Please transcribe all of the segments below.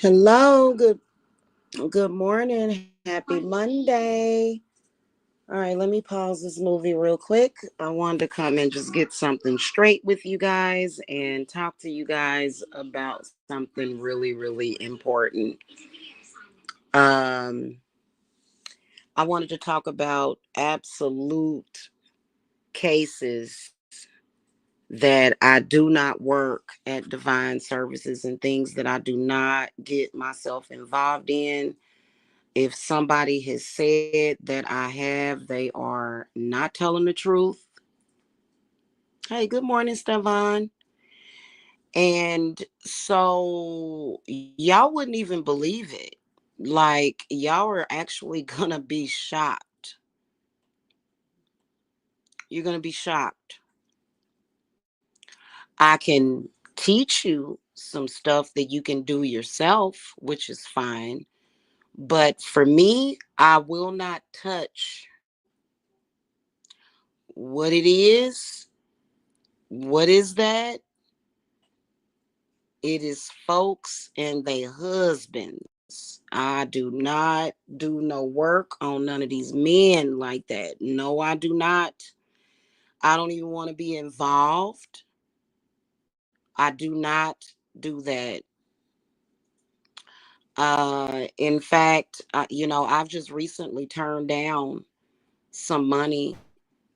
Hello, good morning. Happy Monday. All right, let me pause this movie real quick. I wanted to come and just get something straight with you guys and talk to you guys about something really important. Um I wanted to talk about absolute cases that I do not work at Divine Services and things that I do not get myself involved in. If somebody has said that I have, they are not telling the truth. Hey, good morning, Stevan. And so y'all wouldn't even believe it. Like, y'all are actually gonna be shocked. You're gonna be shocked. I can teach you some stuff that you can do yourself, which is fine. But for me, I will not touch what it is. What is that? It is folks and their husbands. I do not do no work on none of these men like that. No, I do not. I don't even want to be involved. I do not do that. In fact, I've just recently turned down some money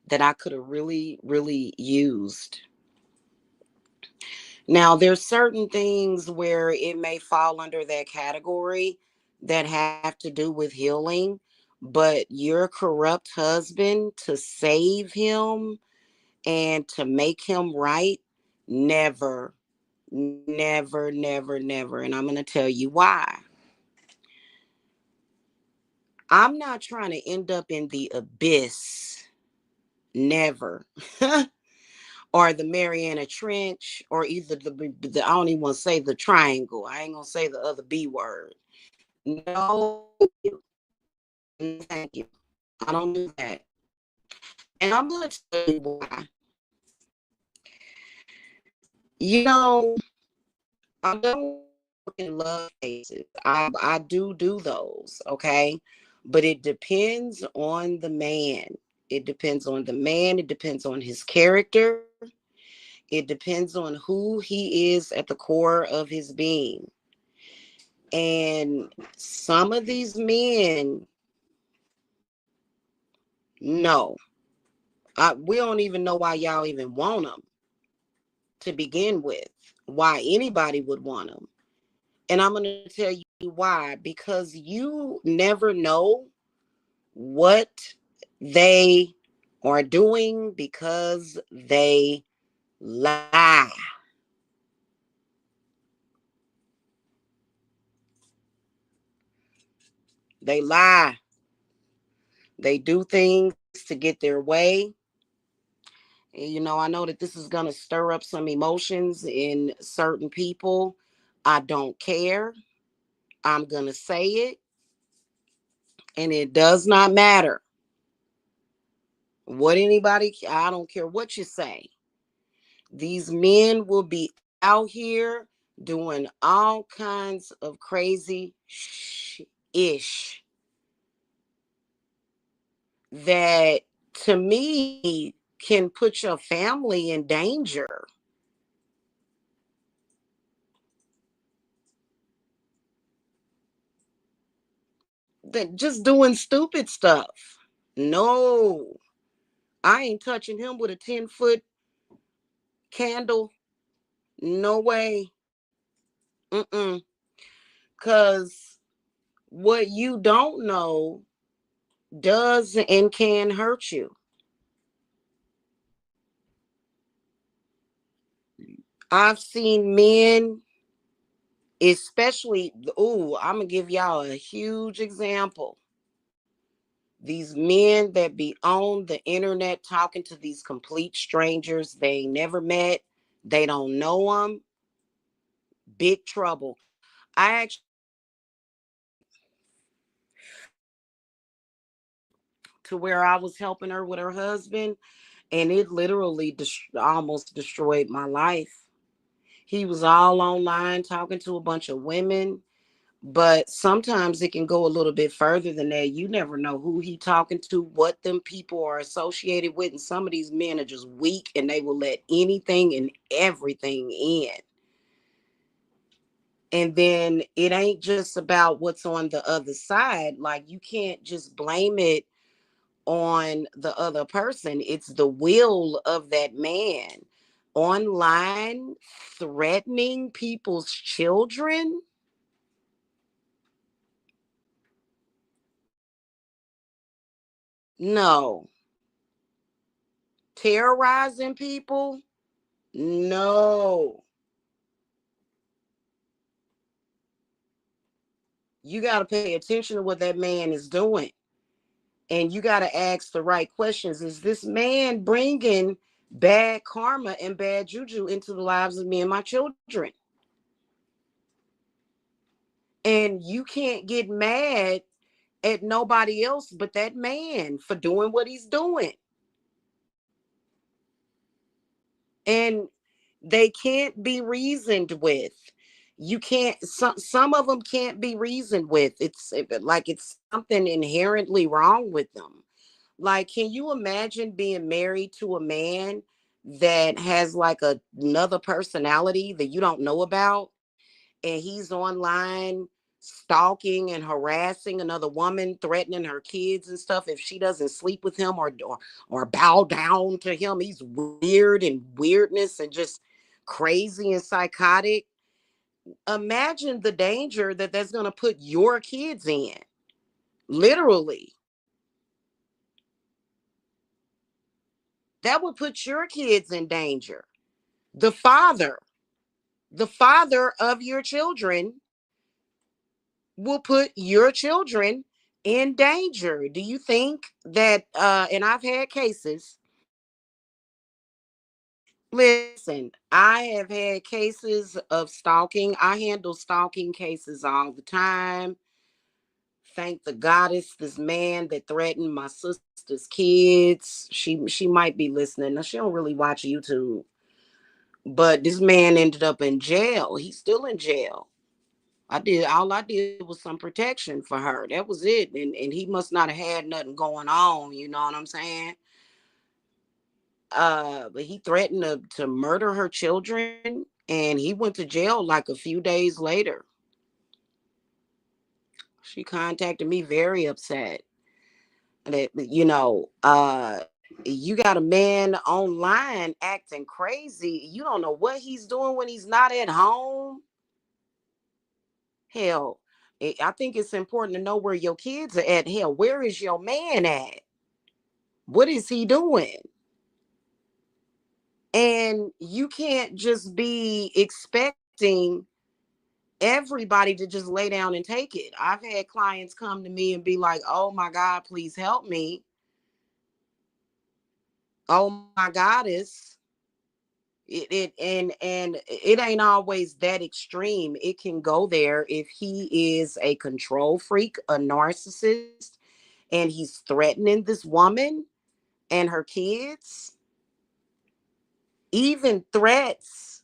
that I could have really used. Now, there's certain things where it may fall under that category that have to do with healing, but your corrupt husband to save him and to make him right, never, never. And I'm going to tell you why. I'm not trying to end up in the abyss, never. Or the Mariana Trench, or either I don't even want to say the triangle. I ain't gonna say the other B word. No, no, thank you. I don't do that. And I'm gonna tell you why. You know, I don't work in love cases. I do those, okay? But it depends on the man. It depends on the man. It depends on his character. It depends on who he is at the core of his being. And some of these men, no, we don't even know why y'all even want them to begin with, why anybody would want them. And I'm going to tell you why. Because you never know what they are doing because they lie. They lie. They do things to get their way. And, I know that this is going to stir up some emotions in certain people. I don't care. I'm going to say it. And it does not matter what anybody, I don't care what you say. These men will be out here doing all kinds of crazy ish that to me can put your family in danger. That just doing stupid stuff. No, I ain't touching him with a 10-foot candle. No way. Mm-mm. Because what you don't know does and can hurt you. I've seen men, especially, I'm going to give y'all a huge example. These men that be on the internet talking to these complete strangers they never met, they don't know them, big trouble. I actually to where I was helping her with her husband, and it literally almost destroyed my life. He was all online talking to a bunch of women. But sometimes it can go a little bit further than that. You never know who he talking to, what them people are associated with. And some of these men are just weak and they will let anything and everything in. And then it ain't just about what's on the other side. Like, you can't just blame it on the other person. It's the will of that man. Online threatening people's children. No. Terrorizing people. No. You got to pay attention to what that man is doing. And you got to ask the right questions. Is this man bringing bad karma and bad juju into the lives of me and my children? And you can't get mad at nobody else but that man for doing what he's doing. And they can't be reasoned with. You can't, some of them can't be reasoned with. It's like it's something inherently wrong with them. Like, can you imagine being married to a man that has like another personality that you don't know about, and he's online stalking and harassing another woman, threatening her kids and stuff if she doesn't sleep with him or bow down to him? He's weird and weirdness and just crazy and psychotic. Imagine the danger that that's going to put your kids in. Literally, that would put your kids in danger. The father, the father of your children will put your children in danger. Do you think that and I've had cases. Listen, I have had cases of stalking. I handle stalking cases all the time. Thank the goddess, this man that threatened my sister's kids. She might be listening. Now, she don't really watch YouTube. But this man ended up in jail. He's still in jail. All I did was some protection for her. That was it. And he must not have had nothing going on, you know what I'm saying? But he threatened to murder her children, and he went to jail like a few days later. She contacted me very upset that, you got a man online acting crazy. You don't know what he's doing when he's not at home. Hell, I think it's important to know where your kids are at. Hell, where is your man at? What is he doing? And you can't just be expecting everybody to just lay down and take it. I've had clients come to me and be like, "Oh my God, please help me. Oh my goddess." And it ain't always that extreme. It can go there if he is a control freak, a narcissist, and he's threatening this woman and her kids. Even threats.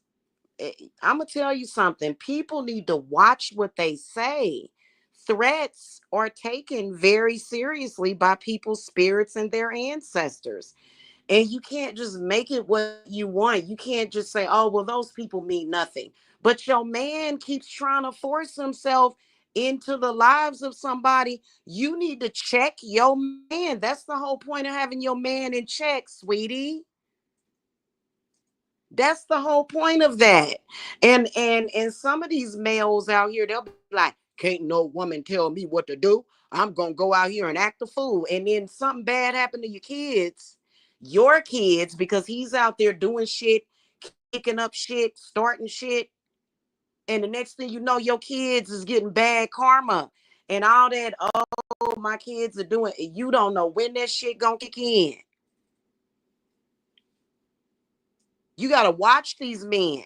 I'm gonna tell you something. People need to watch what they say. Threats are taken very seriously by people's spirits and their ancestors. And you can't just make it what you want. You can't just say, oh, well, those people mean nothing. But your man keeps trying to force himself into the lives of somebody. You need to check your man. That's the whole point of having your man in check, sweetie. That's the whole point of that. And some of these males out here, they'll be like, can't no woman tell me what to do. I'm gonna go out here and act a fool. And then something bad happened to your kids, because he's out there doing shit, kicking up shit, starting shit. And the next thing you know, your kids is getting bad karma and all that. Oh, my kids are doing it. You don't know when that shit gonna kick in. You gotta watch these men.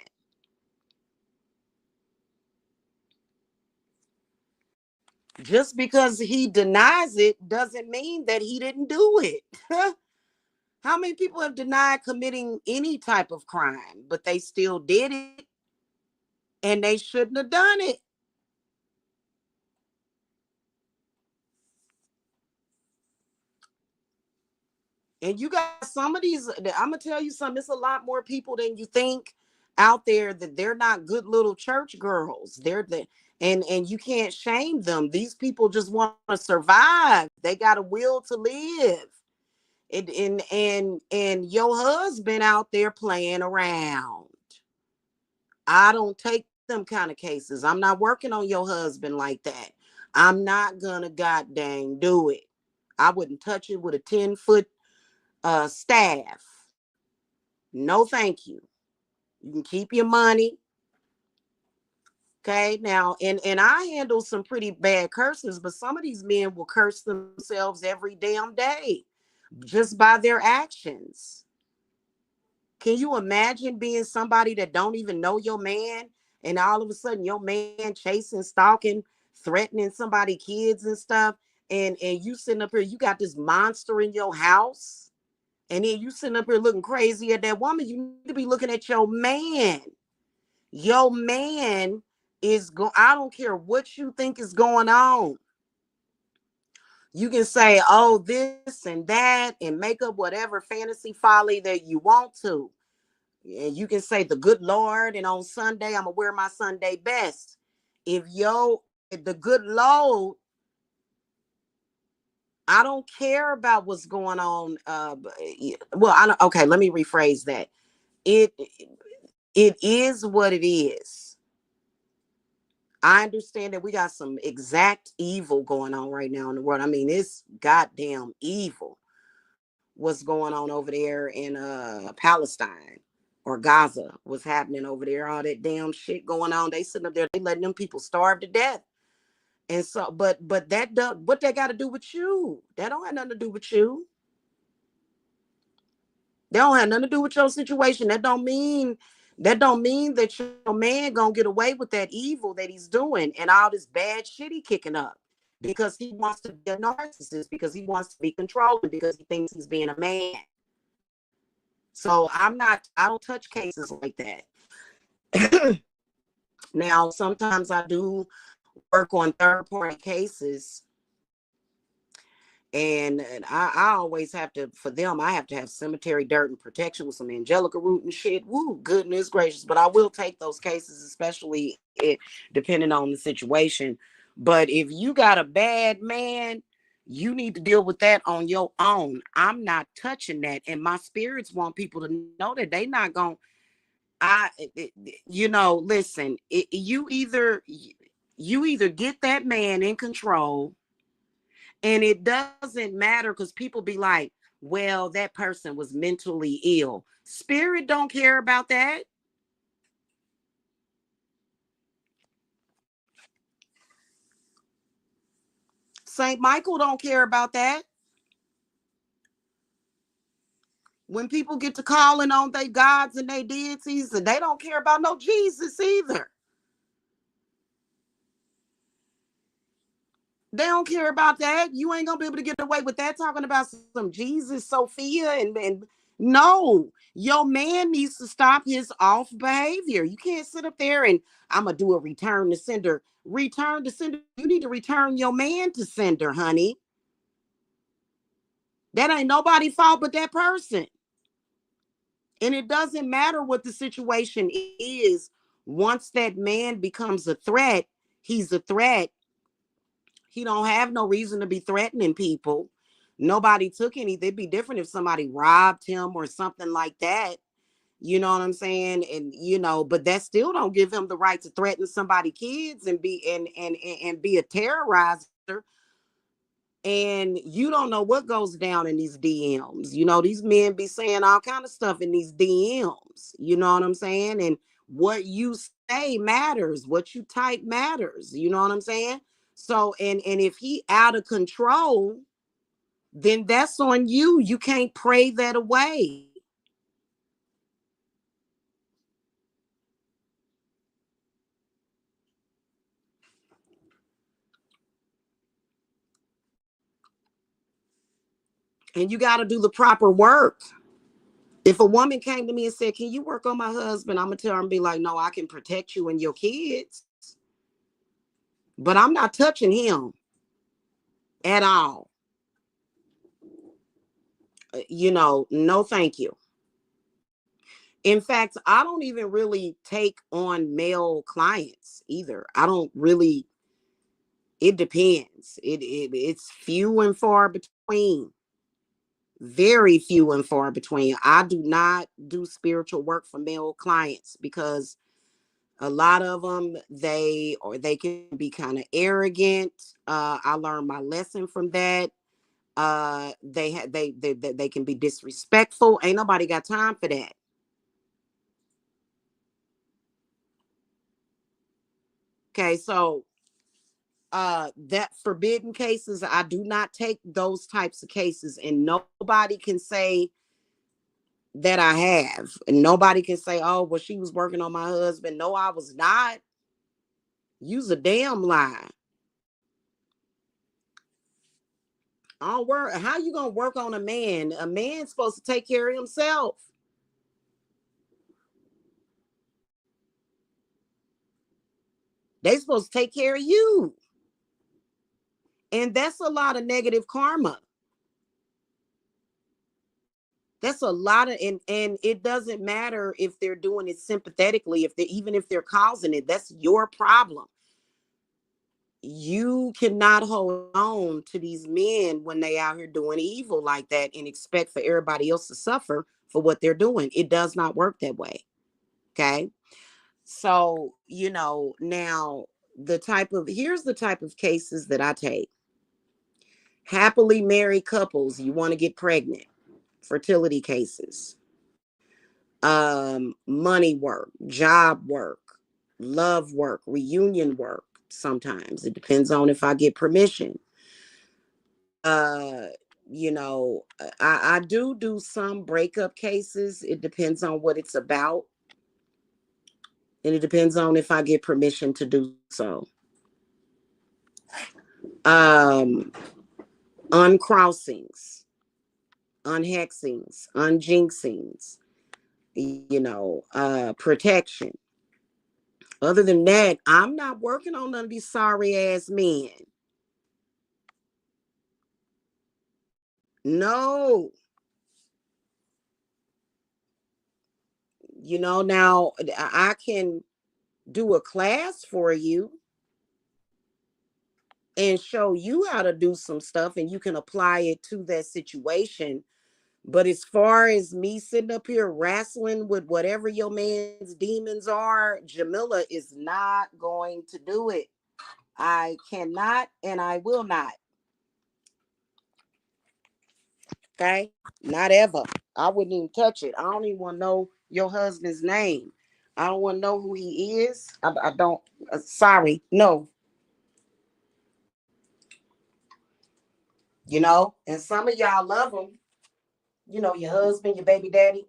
Just because he denies it doesn't mean that he didn't do it. How many people have denied committing any type of crime, but they still did it and they shouldn't have done it? And you got some of these, I'm gonna tell you something, it's a lot more people than you think out there that they're not good little church girls. They're the and you can't shame them. These people just want to survive. They got a will to live. And your husband out there playing around. I don't take them kind of cases. I'm not working on your husband like that. I'm not gonna god dang do it. I wouldn't touch it with a 10-foot staff. No, thank you. You can keep your money. Okay. Now, and I handle some pretty bad curses, but some of these men will curse themselves every damn day just by their actions. Can you imagine being somebody that don't even know your man, and all of a sudden your man chasing, stalking, threatening somebody kids and stuff, and you sitting up here, you got this monster in your house, and then you sitting up here looking crazy at that woman. You need to be looking at your man. Your man is going, I don't care what you think is going on. You can say, oh, this and that, and make up whatever fantasy folly that you want to. And you can say the good Lord, and on Sunday, I'm gonna wear my Sunday best. If the good Lord, I don't care about what's going on. Well, I don't, okay, let me rephrase that. It it is what it is. I understand that we got some exact evil going on right now in the world. I mean, it's goddamn evil what's going on over there in Palestine or Gaza. What's happening over there? All that damn shit going on. They sitting up there, they letting them people starve to death. And so, but that does what that got to do with you? That don't have nothing to do with you. They don't have nothing to do with your situation. That don't mean that your man gonna get away with that evil that he's doing and all this bad shit he kicking up because he wants to be a narcissist, because he wants to be controlling, because he thinks he's being a man. So I don't touch cases like that. Now, sometimes I do work on third party cases, and I always have to, for them, I have to have cemetery dirt and protection with some angelica root and shit. Woo, goodness gracious. But I will take those cases, especially depending on the situation. But if you got a bad man, you need to deal with that on your own. I'm not touching that. And my spirits want people to know that they not going to, listen, you either get that man in control, and it doesn't matter because people be like, well, that person was mentally ill. Spirit don't care about that. Saint Michael don't care about that. When people get to calling on their gods and their deities, and they don't care about no Jesus either. They don't care about that. You ain't gonna be able to get away with that talking about some Jesus, Sophia, and no, your man needs to stop his off behavior. You can't sit up there and I'm gonna do a return to sender. Return to sender. You need to return your man to sender, honey. That ain't nobody fault but that person. And it doesn't matter what the situation is. Once that man becomes a threat, he's a threat. He don't have no reason to be threatening people. Nobody took anything. It'd be different if somebody robbed him or something like that. You know what I'm saying? And but that still don't give him the right to threaten somebody kids and be a terrorizer. And you don't know what goes down in these DMs. These men be saying all kind of stuff in these DMs. You know what I'm saying? And what you say matters. What you type matters. You know what I'm saying? So, and if he out of control, then that's on you. You can't pray that away. And you got to do the proper work. If a woman came to me and said, can you work on my husband? I'm going to tell her and be like, no, I can protect you and your kids, but I'm not touching him at all. No, thank you. In fact, I don't even really take on male clients either. I don't really. It depends. It's few and far between. Very few and far between. I do not do spiritual work for male clients because a lot of them they can be kind of arrogant. I learned my lesson from that. They can be disrespectful. Ain't nobody got time for that. Okay, so that forbidden cases, I do not take those types of cases, and nobody can say that I have. And nobody can say, oh, well, she was working on my husband. No, I was not. Use a damn lie. I'll work. How you gonna work on a man? A man's supposed to take care of himself. They supposed to take care of you. And that's a lot of negative karma. That's a lot of and it doesn't matter if they're doing it sympathetically, if they even if they're causing it, that's your problem. You cannot hold on to these men when they out here doing evil like that and expect for everybody else to suffer for what they're doing. It does not work that way. Okay. So, now here's the type of cases that I take. Happily married couples, you want to get pregnant, fertility cases, money work, job work, love work, reunion work. Sometimes it depends on if I get permission. uh I do some breakup cases. It depends on what it's about, and it depends on if I get permission to do so. um Uncrossings, unhexings, unjinxings, protection. Other than that, I'm not working on none of these sorry ass men. No. Now I can do a class for you and show you how to do some stuff and you can apply it to that situation. But as far as me sitting up here wrestling with whatever your man's demons are, Jamila is not going to do it. I cannot and I will not. Okay? Not ever. I wouldn't even touch it. I don't even want to know your husband's name. I don't want to know who he is. I don't. Sorry. No. And some of y'all love him. Your husband, your baby daddy.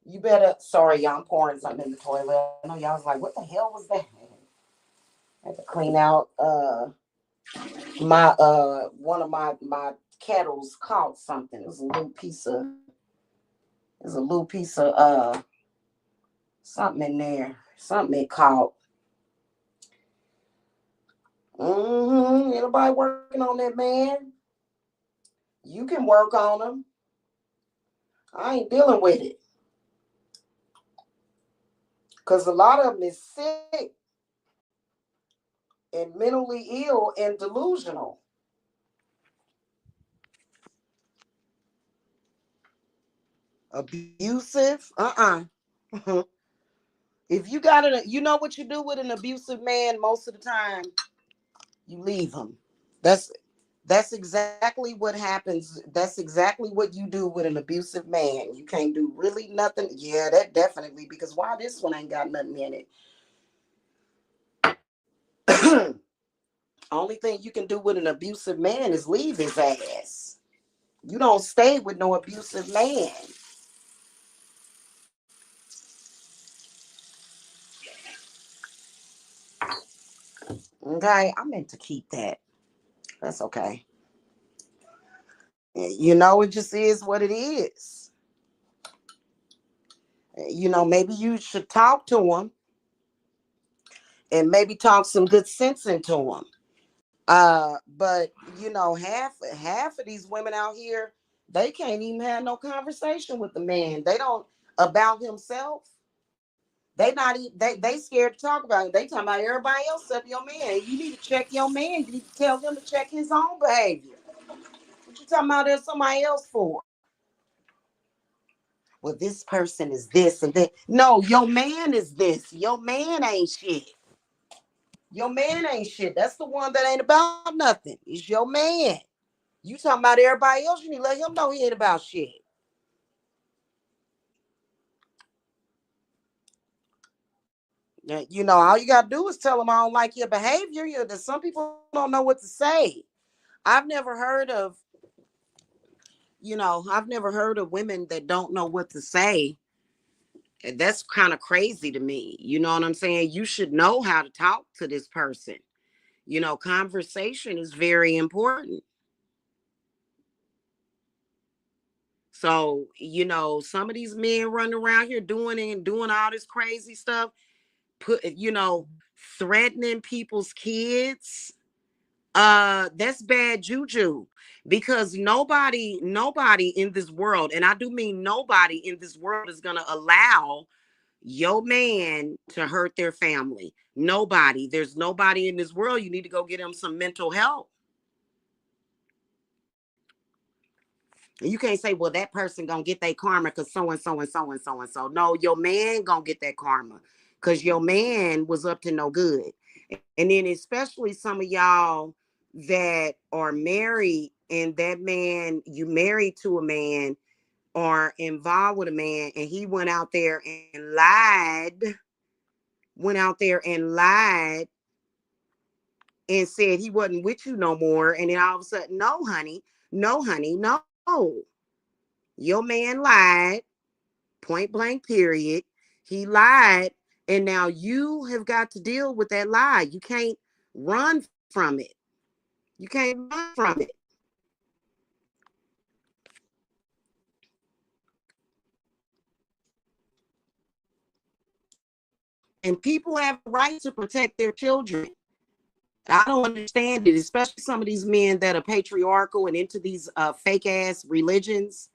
You better. Sorry, y'all. I'm pouring something in the toilet. I know y'all was like, what the hell was that? I had to clean out my one of my kettles caught something. It was a little piece of something in there. Something it caught. Anybody working on that man? You can work on him. I ain't dealing with it. Cause a lot of them is sick and mentally ill and delusional. Abusive. If you got it, you know what you do with an abusive man most of the time? You leave him. That's that's exactly what happens. That's exactly what you do with an abusive man. You can't do really nothing. Yeah, that definitely, because why this one ain't got nothing in it? Only thing you can do with an abusive man is leave his ass. You don't stay with no abusive man. Okay, I meant to keep that. That's okay. It just is what it is. Maybe you should talk to him and maybe talk some good sense into him. But half of these women out here, They can't even have no conversation with the man. They don't about himself. They not even, they scared to talk about it. They talking about everybody else except your man. You need to check your man. You need to tell him to check his own behavior. What you talking about there's somebody else for? Well, this person is this and that. No, your man is this. Your man ain't shit. Your man ain't shit. That's the one that ain't about nothing. It's your man. You talking about everybody else, you need to let him know he ain't about shit. You know, all you gotta do is tell them I don't like your behavior. Some people don't know what to say. I've never heard of, I've never heard of women that don't know what to say. And that's kind of crazy to me. You know what I'm saying? You should know how to talk to this person. Conversation is very important. So, some of these men running around here doing all this crazy stuff, threatening people's kids. That's bad juju, because nobody in this world, and I do mean nobody in this world, is going to allow your man to hurt their family. Nobody. There's nobody in this world. You need to go get him some mental help. And you can't say, well, that person gonna get their karma because so and so and so and so and so. No, your man gonna get that karma because your man was up to no good. And then especially some of y'all that are married, and that man, you married to a man or involved with a man, and he went out there and lied and said he wasn't with you no more. And then all of a sudden, no, honey, no. Your man lied, point blank, period. He lied. And now you have got to deal with that lie. You can't run from it. You can't run from it. And people have a right to protect their children. I don't understand it, especially some of these men that are patriarchal and into these fake ass religions,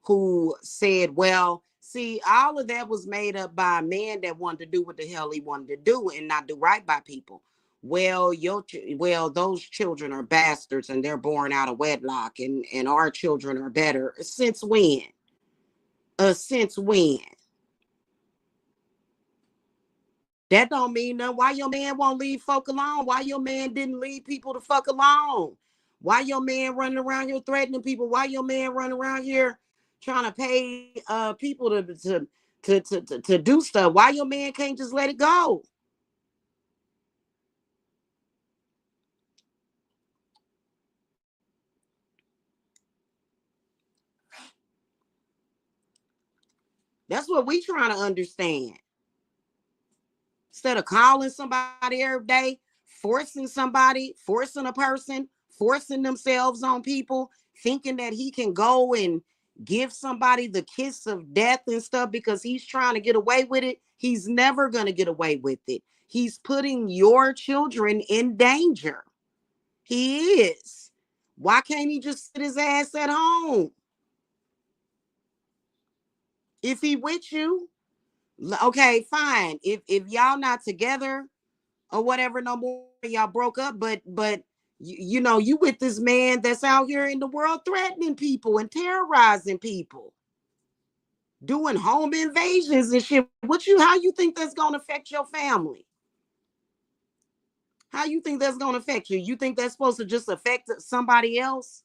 who said, well, see, all of that was made up by a man that wanted to do what the hell he wanted to do and not do right by people. Well, those children are bastards and they're born out of wedlock, and our children are better. Since when? Since when? That don't mean nothing. Why your man won't leave folk alone? Why your man didn't leave people to fuck alone? Why your man running around here threatening people? Why your man running around here trying to pay people to do stuff? Why your man can't just let it go? That's what we trying to understand. Instead of calling somebody every day, forcing a person, forcing themselves on people, thinking that he can go and give somebody the kiss of death and stuff because he's trying to get away with it. He's never going to get away with it. He's putting your children in danger. He is. Why can't he just sit his ass at home? If he with you, okay, fine. If y'all not together or whatever no more, y'all broke up, but you with this man that's out here in the world threatening people and terrorizing people, doing home invasions and shit. How you think that's going to affect your family? How you think that's going to affect you? You think that's supposed to just affect somebody else?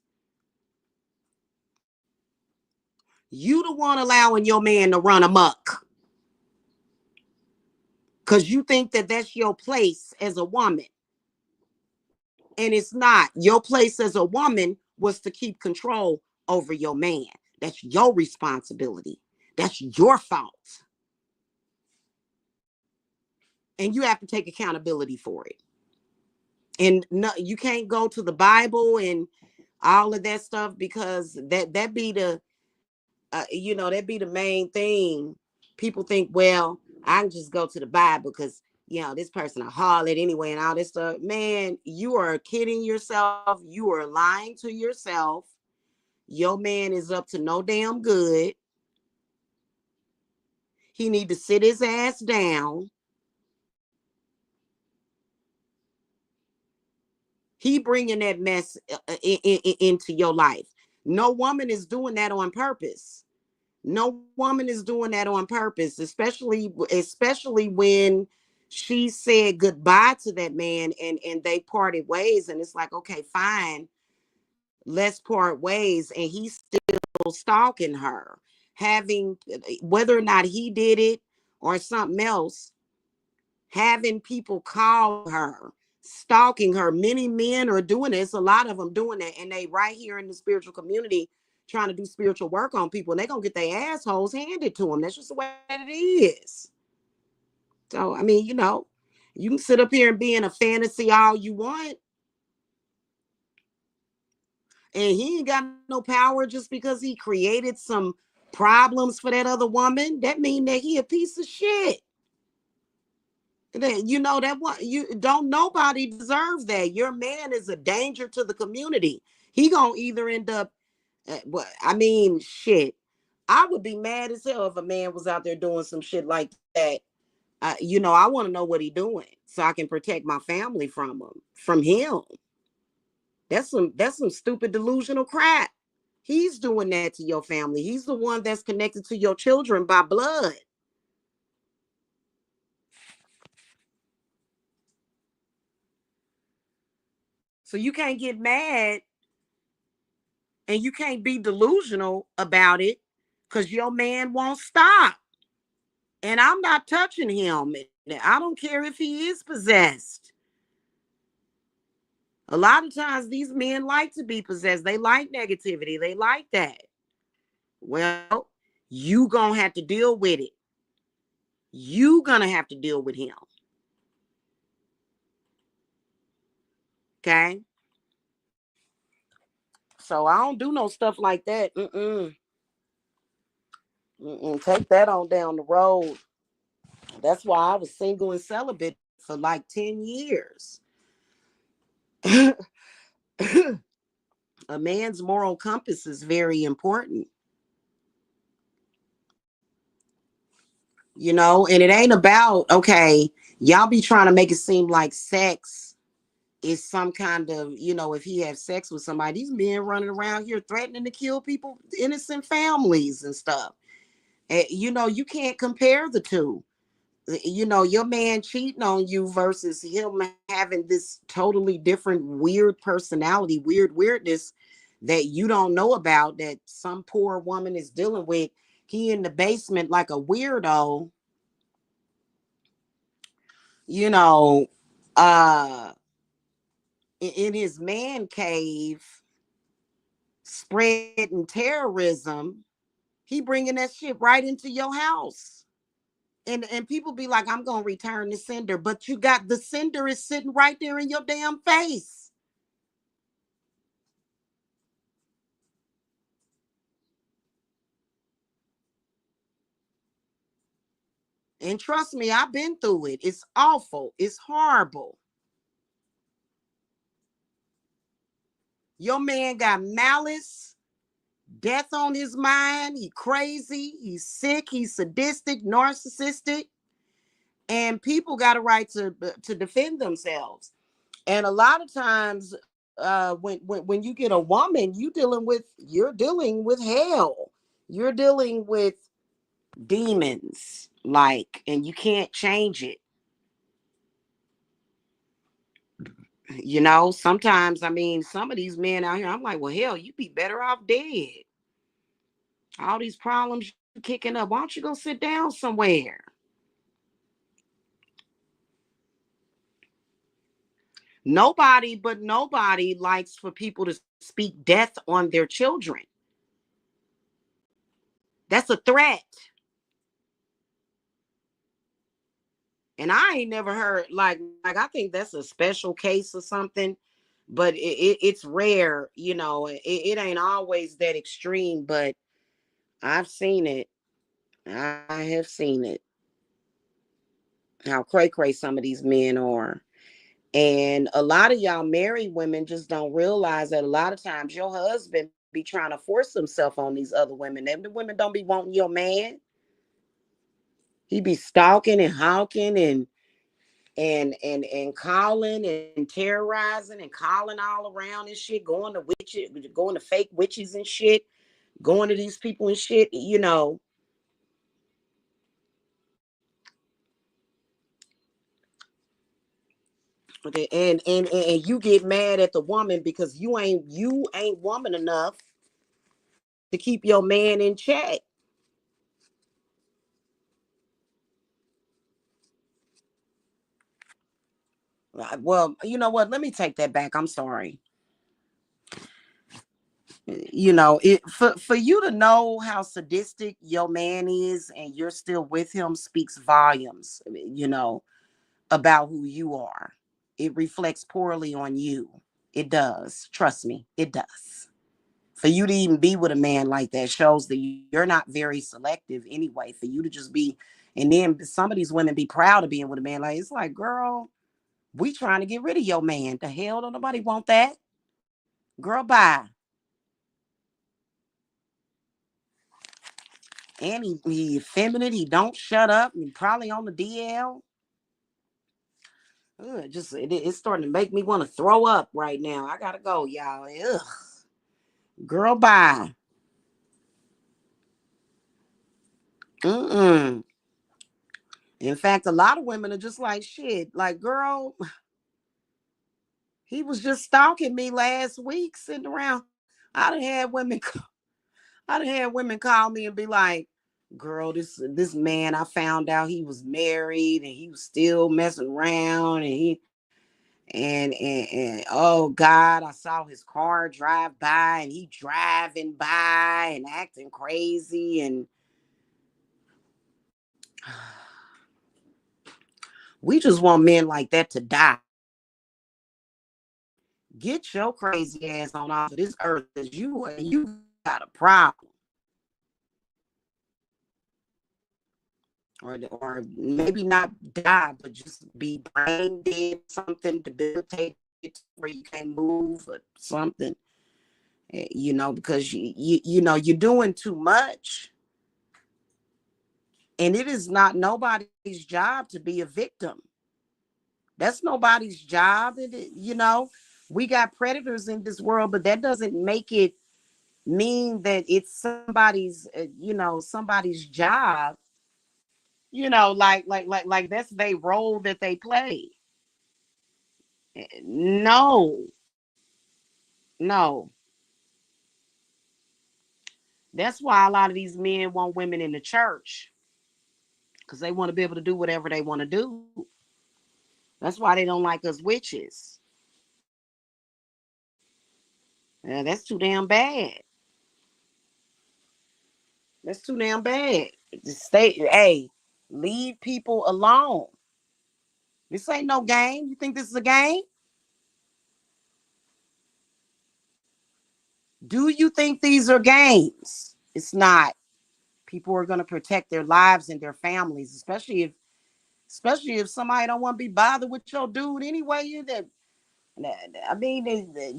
You the one allowing your man to run amok because you think that that's your place as a woman. And it's not. Your place as a woman was to keep control over your man. That's your responsibility. That's your fault. And you have to take accountability for it. And no, you can't go to the Bible and all of that stuff, because that be the that be the main thing. People think, well, I can just go to the Bible because this person a harlot anyway and all this stuff. Man, you are kidding yourself. You are lying to yourself. Your man is up to no damn good. He need to sit his ass down. He bringing that mess into your life. No woman is doing that on purpose. No woman is doing that on purpose, especially when she said goodbye to that man and they parted ways, and it's like, okay, fine, let's part ways, and he's still stalking her, having, whether or not he did it or something else, having people call her, stalking her. Many men are doing this, a lot of them doing that, and they right here in the spiritual community trying to do spiritual work on people, and they're gonna get their assholes handed to them. That's just the way it is. So I mean, you can sit up here and be in a fantasy all you want, and he ain't got no power just because he created some problems for that other woman. That mean that he a piece of shit. That what you don't, nobody deserves that. Your man is a danger to the community. He gonna either end up, what I mean, shit. I would be mad as hell if a man was out there doing some shit like that. I want to know what he doing so I can protect my family from him. That's some stupid delusional crap. He's doing that to your family. He's the one that's connected to your children by blood. So you can't get mad and you can't be delusional about it because your man won't stop. And I'm not touching him. I don't care if he is possessed. A lot of times these men like to be possessed. They like negativity. They like that. Well, you gonna have to deal with it. You gonna have to deal with him. Okay? So I don't do no stuff like that. Take that on down the road. That's why I was single and celibate for like 10 years. A man's moral compass is very important, and it ain't about, okay, y'all be trying to make it seem like sex is some kind of, if he has sex with somebody, these men running around here threatening to kill people, innocent families and stuff. You can't compare the two. Your man cheating on you versus him having this totally different weird personality, weirdness that you don't know about, that some poor woman is dealing with. He in the basement like a weirdo, you know, uh in his man cave spreading terrorism. He bringing that shit right into your house. And people be like, I'm gonna return the sender, but you got the sender is sitting right there in your damn face. And trust me, I've been through it. It's awful. It's horrible. Your man got malice, death on his mind. He crazy. He's sick. He's sadistic, narcissistic, and people got a right to defend themselves. And a lot of times, when you get a woman, you're dealing with hell. You're dealing with demons, and you can't change it. Sometimes, I mean, some of these men out here, I'm like, well, hell, you'd be better off dead. All these problems you kicking up. Why don't you go sit down somewhere? Nobody likes for people to speak death on their children. That's a threat. And I ain't never heard, I think that's a special case or something, but it's rare. It ain't always that extreme, but I've seen it. I have seen it. How cray some of these men are. And a lot of y'all married women just don't realize that a lot of times your husband be trying to force himself on these other women. Them the women don't be wanting your man. He be stalking and hawking and calling and terrorizing and calling all around and shit, going to witches, going to fake witches and shit, going to these people and shit, and you get mad at the woman because you ain't woman enough to keep your man in check. Well, you know what? Let me take that back. I'm sorry. For you to know how sadistic your man is and you're still with him speaks volumes. About who you are. It reflects poorly on you. It does. Trust me, it does. For you to even be with a man like that shows that you're not very selective anyway. For you to just be, and then some of these women be proud of being with a man like, it's like, girl, we trying to get rid of your man. The hell, don't nobody want that. Girl, bye. And he effeminate. He don't shut up. He probably on the DL. It's starting to make me want to throw up right now. I gotta go, y'all. Ugh. Girl, bye. Mm-mm. In fact, a lot of women are just like, shit. Like, girl, he was just stalking me last week, sitting around. I done had women. I done had women call me and be like, "Girl, this man, I found out he was married and he was still messing around, and oh God, I saw his car drive by, and he driving by and acting crazy, and we just want men like that to die. Get your crazy ass on off of this earth, because you got a problem. Or maybe not die, but just be brain dead, something debilitated where you can't move or something. Because you're doing too much. And it is not nobody's job to be a victim. That's nobody's job. We got predators in this world, but that doesn't make it mean that it's somebody's job, like that's their role that they play. No, no. That's why a lot of these men want women in the church, because they want to be able to do whatever they want to do. That's why they don't like us witches. That's too damn bad. That's too damn bad. Just hey, leave people alone. This ain't no game. You think this is a game? Do you think these are games? It's not. People are going to protect their lives and their families, especially if somebody don't want to be bothered with your dude anyway.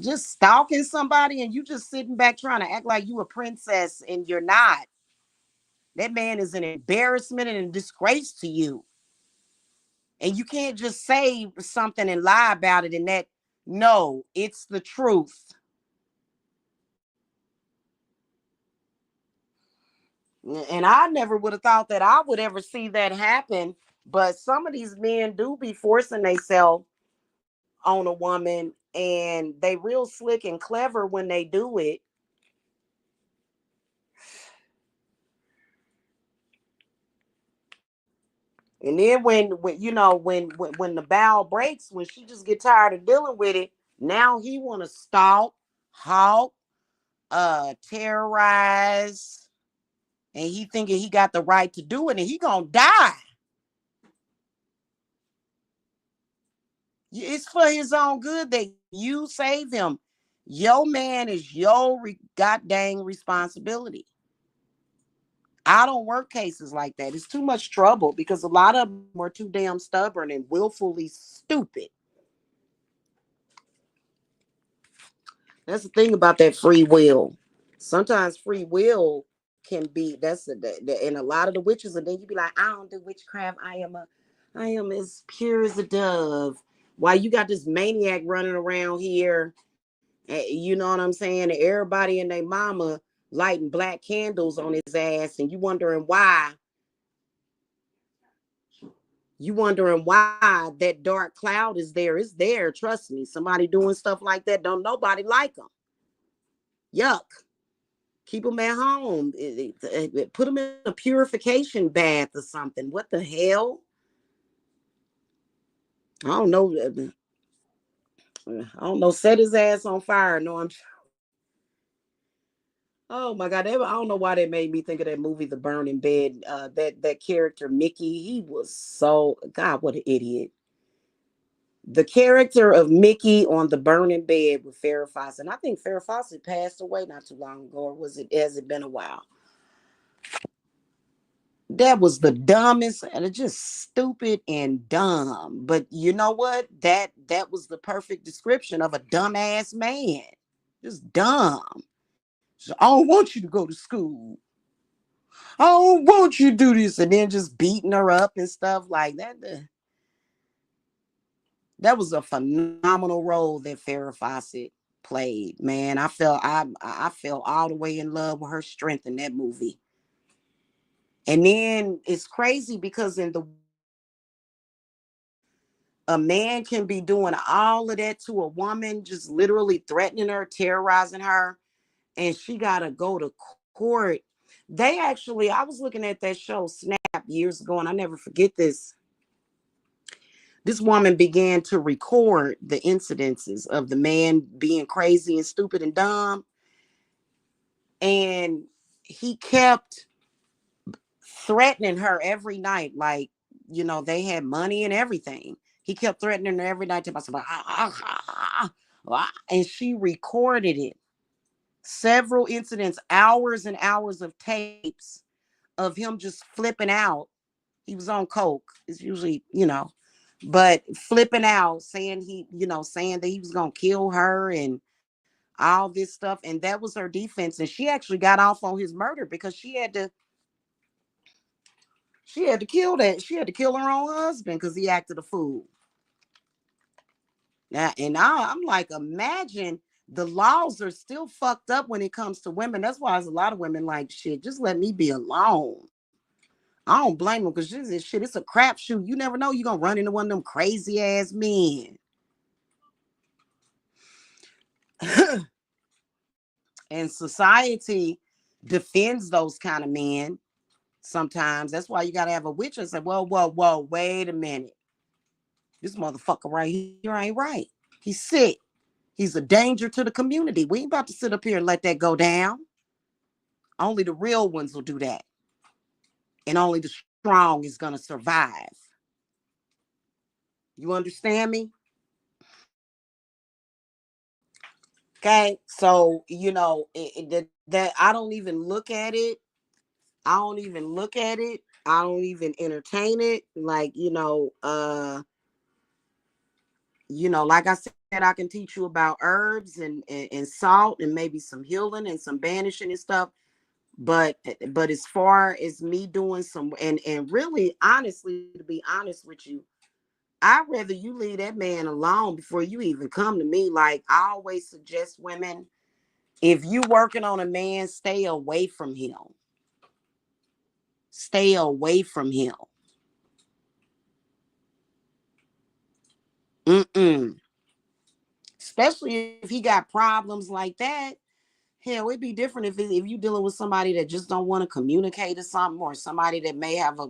Just stalking somebody and you just sitting back trying to act like you a princess and you're not. That man is an embarrassment and a disgrace to you. And you can't just say something and lie about it, and that, no, it's the truth. And I never would have thought that I would ever see that happen. But some of these men do be forcing themselves on a woman, and they real slick and clever when they do it. And then when the bow breaks, when she just get tired of dealing with it, now he want to stalk, hawk, terrorize, and he thinking he got the right to do it, and he gonna die. It's for his own good that you save him. Your man is your goddamn responsibility. I don't work cases like that. It's too much trouble because a lot of them are too damn stubborn and willfully stupid. That's the thing about that free will. Sometimes free will can be and a lot of the witches, and then you be like, I don't do witchcraft. I am as pure as a dove. Why you got this maniac running around here? You know what I'm saying? And everybody and their mama lighting black candles on his ass, and you wondering why. You wondering why that dark cloud is there. It's there. Trust me. Somebody doing stuff like that, don't nobody like them. Yuck. Keep them at home. Put them in a purification bath or something. What the hell? I don't know. I don't know. Set his ass on fire. No, I'm. Oh my God! I don't know why they made me think of that movie, The Burning Bed. That character Mickey, he was so God. What an idiot! The character of Mickey on The Burning Bed with Farrah Fawcett. And I think Farrah Fawcett passed away not too long ago. Or was it? Has it been a while? That was the dumbest and just stupid and dumb. But you know what? That was the perfect description of a dumbass man. Just dumb. So, I don't want you to go to school. I don't want you to do this, and then just beating her up and stuff like that. That was a phenomenal role that Farrah Fawcett played. Man, I fell all the way in love with her strength in that movie. And then it's crazy because in the a man can be doing all of that to a woman, just literally threatening her, terrorizing her, and she gotta go to court. They actually, I was looking at that show Snap years ago, and I never forget this. This woman began to record the incidences of the man being crazy and stupid and dumb, and he kept threatening her every night, like, they had money and everything. He kept threatening her every night to myself, and she recorded it. Several incidents, hours and hours of tapes of him just flipping out. He was on coke. It's usually, but flipping out, saying saying that he was gonna kill her and all this stuff. And that was her defense. And she actually got off on his murder because she had to kill that. She had to kill her own husband because he acted a fool. Now, and I'm like, imagine the laws are still fucked up when it comes to women. That's why there's a lot of women like, shit, just let me be alone. I don't blame them because this shit, it's a crapshoot. You never know. You're going to run into one of them crazy ass men. And society defends those kind of men sometimes. That's why you got to have a witch and say, whoa, whoa, whoa, wait a minute. This motherfucker right here ain't right. He's sick. He's a danger to the community. We ain't about to sit up here and let that go down. Only the real ones will do that. And only the strong is going to survive. You understand me? Okay. So, that I don't even look at it. I don't even look at it. I don't even entertain it. Like, like I said, I can teach you about herbs and salt and maybe some healing and some banishing and stuff. But as far as me doing some and really honestly, to be honest with you, I'd rather you leave that man alone before you even come to me. Like I always suggest women, if you working on a man, stay away from him. Stay away from him. Mm-mm. Especially if he got problems like that. Hell, it'd be different if you dealing with somebody that just don't want to communicate or something, or somebody that may have a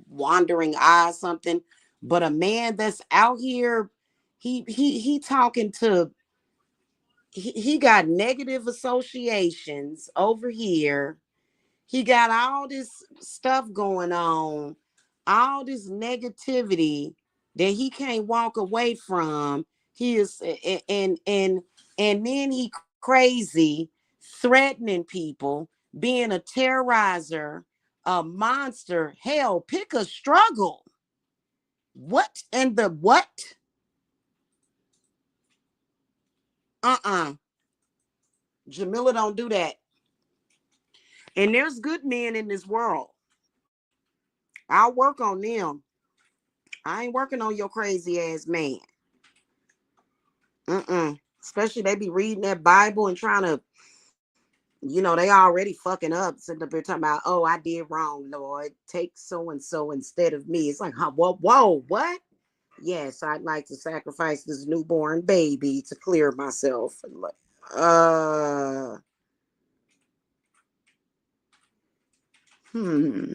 wandering eye or something. But a man that's out here, he talking to he got negative associations over here. He got all this stuff going on, all this negativity that he can't walk away from. He is and then he crazy, threatening people, being a terrorizer, a monster. Hell, pick a struggle. What and the what? Uh-uh. Jamila don't do that. And there's good men in this world. I'll work on them. I ain't working on your crazy ass man. Especially they be reading that Bible and trying to, they already fucking up. Sitting up there talking about, oh, I did wrong, Lord. Take so and so instead of me. It's like, huh, whoa, what? Yes, I'd like to sacrifice this newborn baby to clear myself. Like, hmm.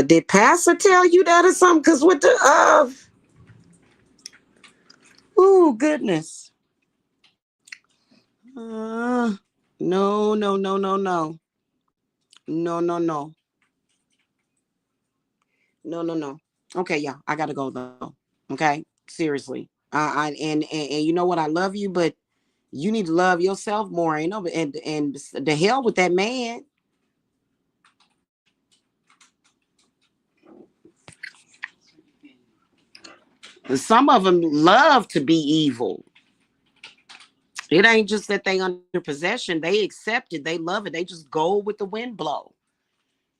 Did Pastor tell you that or something? Cause with the oh goodness. No, no, no, no, no. No, no, no. No, no, no. Okay, yeah, I gotta go though. Okay, seriously. And you know what? I love you, but you need to love yourself more. And the hell with that man. Some of them love to be evil. It ain't just that they under possession. They accept it. They love it. They just go with the wind blow.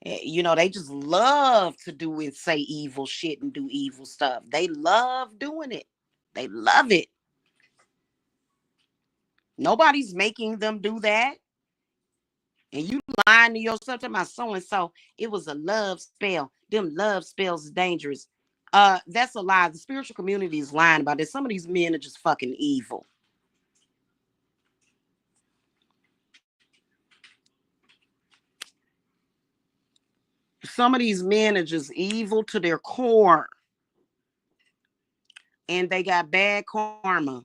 They just love to do and say evil shit and do evil stuff. They love doing it. They love it. Nobody's making them do that. And you lying to yourself to my so and so. It was a love spell. Them love spells is dangerous. That's a lie. The spiritual community is lying about this. Some of these men are just fucking evil. Some of these men are just evil to their core. And they got bad karma.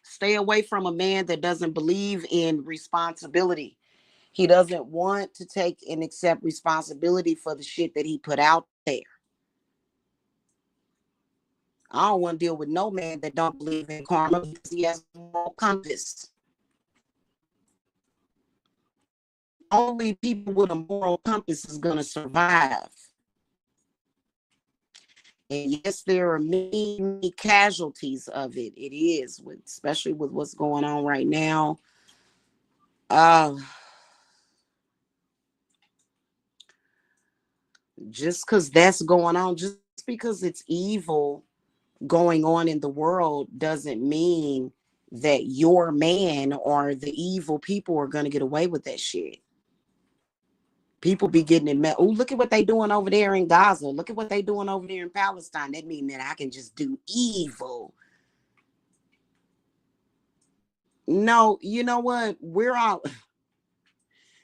Stay away from a man that doesn't believe in responsibility. He doesn't want to take and accept responsibility for the shit that he put out there. I don't want to deal with no man that don't believe in karma because he has a moral compass. Only people with a moral compass is going to survive. And yes, there are many, many casualties of it. It is, especially with what's going on right now. Just because that's going on, just because it's evil going on in the world doesn't mean that your man or the evil people are going to get away with that shit. People be getting it met. Oh, look at what they doing over there in Gaza. Look at what they doing over there in Palestine. That means that I can just do evil. No, you know what? We're all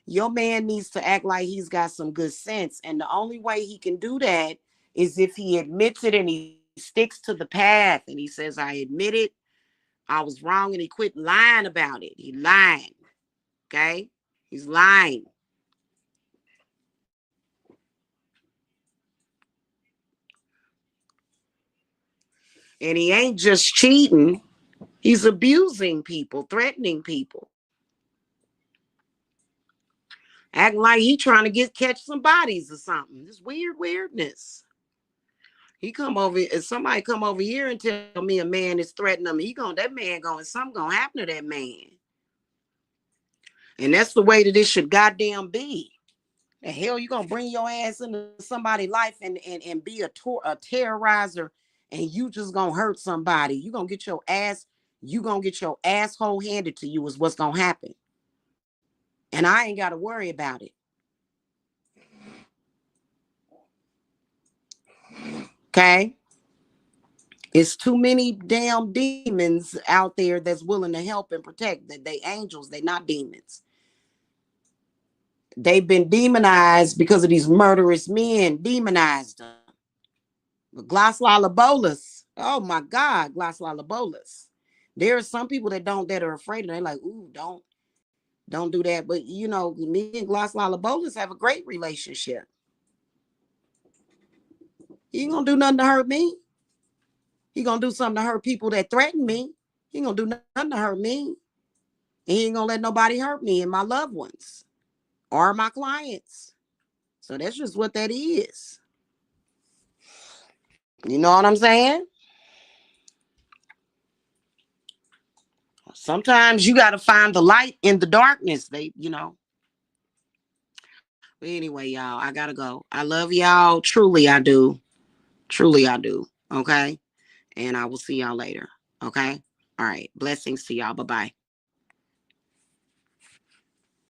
your man needs to act like he's got some good sense. And the only way he can do that is if he admits it and he sticks to the path and he says, I admit it. I was wrong, and he quit lying about it. He lying. Okay? He's lying. And he ain't just cheating. He's abusing people, threatening people. Acting like he trying to catch some bodies or something. This weirdness. He come over, if somebody come over here and tell me a man is threatening him, something gonna happen to that man. And that's the way that it should goddamn be. The hell you gonna bring your ass into somebody's life and be a terrorizer, and you just gonna hurt somebody. You gonna get your asshole handed to you is what's gonna happen. And I ain't gotta worry about it. Okay? It's too many damn demons out there that's willing to help and protect. They angels, they not demons. They've been demonized because of these murderous men, demonized them. Glossolabolas. Oh my God, glossolabolas. There are some people that are afraid and they're like, ooh, don't do that. But me and glossolabolas have a great relationship. He ain't gonna do nothing to hurt me. He gonna do something to hurt people that threaten me. He ain't gonna do nothing to hurt me. And he ain't gonna let nobody hurt me and my loved ones or my clients. So that's just what that is. You know what I'm saying? Sometimes you got to find the light in the darkness. But anyway, y'all, I gotta go. I love y'all. Truly, I do. Truly, I do. Okay. And I will see y'all later. Okay. All right. Blessings to y'all. Bye bye.